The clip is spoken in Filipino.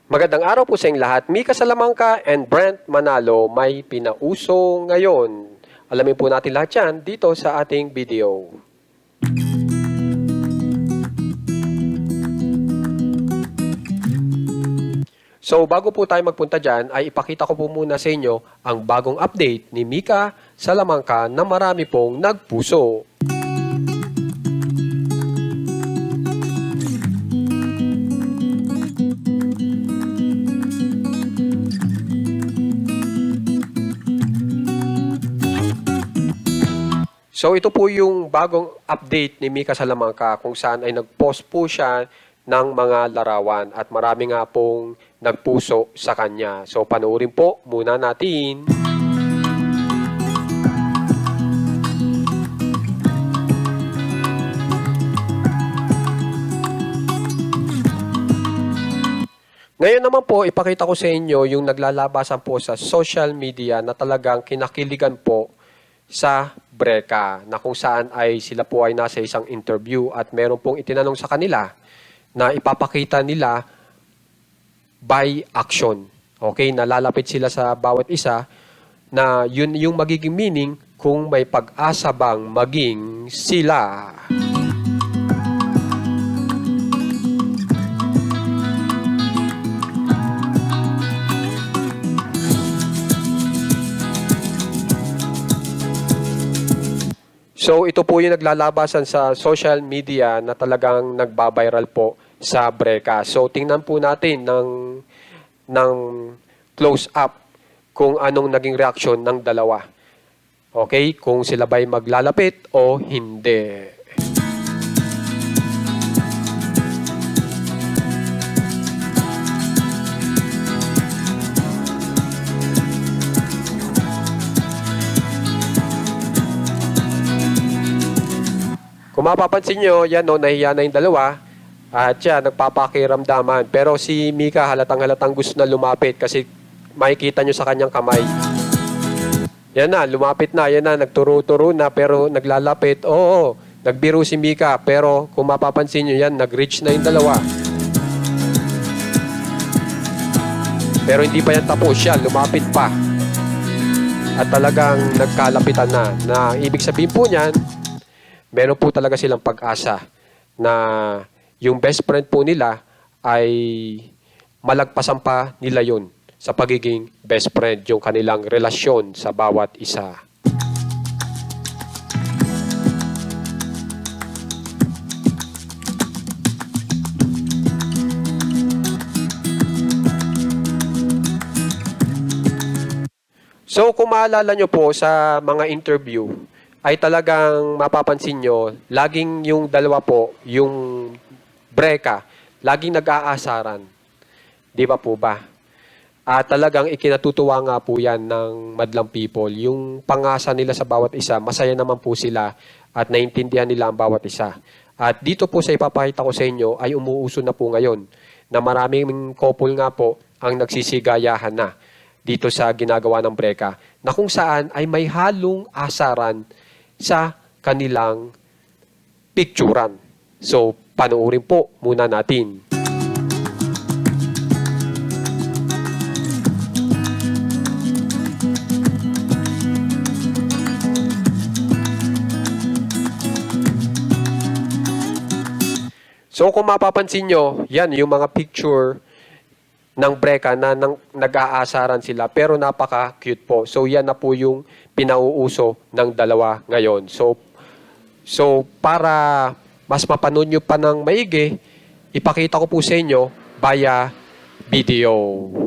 Magandang araw po sa inyong lahat. Mika Salamangka and Brent Manalo may pinauso ngayon. Alamin po natin lahat yan dito sa ating video. So bago po tayo magpunta dyan, ay ipakita ko po muna sa inyo ang bagong update ni Mika Salamangka na marami pong nagpuso. So ito po yung bagong update ni Mika Salamangka kung saan ay nag-post po siya ng mga larawan at marami nga pong nagpuso sa kanya. So panoorin po muna natin. Ngayon naman po, ipakita ko sa inyo yung naglalabasan po sa social media na talagang kinakiligan po sa Breka, na kung saan ay sila po ay nasa isang interview at meron pong itinanong sa kanila na ipapakita nila by action. Okay, nalalapit sila sa bawat isa na yun yung magiging meaning kung may pag-asa bang maging sila. So ito po yung naglalabasan sa social media na talagang nagbabiral po sa Breka. So tingnan po natin ng close up kung anong naging reaksyon ng dalawa. Okay, kung sila ba'y maglalapit o hindi. Kung mapapansin nyo, yan o, nahiya na yung dalawa. At yan, nagpapakiramdaman. Pero si Mika halatang-halatang gusto na lumapit kasi makikita nyo sa kanyang kamay. Yan na, lumapit na. Yan na, nagturo-turo na pero naglalapit. Oo, nagbiro si Mika. Pero kung mapapansin nyo yan, nag-reach na yung dalawa. Pero hindi pa yan tapos siya, lumapit pa. At talagang nagkalapitan na ibig sabihin po niyan, meron po talaga silang pag-asa na yung best friend po nila ay malagpasan pa nila yun sa pagiging best friend, yung kanilang relasyon sa bawat isa. So kung maalala nyo po sa mga interview, ay talagang mapapansin nyo, laging yung dalawa po, yung Breka, laging nag-aasaran. Di ba po ba? At talagang ikinatutuwa nga po yan ng madlang people. Yung pangasa nila sa bawat isa, masaya naman po sila at naintindihan nila ang bawat isa. At dito po sa ipapakita ko sa inyo ay umuuso na po ngayon na maraming couple nga po ang nagsisigayahan na dito sa ginagawa ng Breka na kung saan ay may halong asaran sa kanilang picturan. So, panoorin po muna natin. So, kung mapapansin nyo, yan yung mga picture ng Breka na nag-aasaran sila pero napaka-cute po. So yan na po yung pinauuso ng dalawa ngayon. So para mas mapanood nyo pa ng maigi, ipakita ko po sa inyo via video.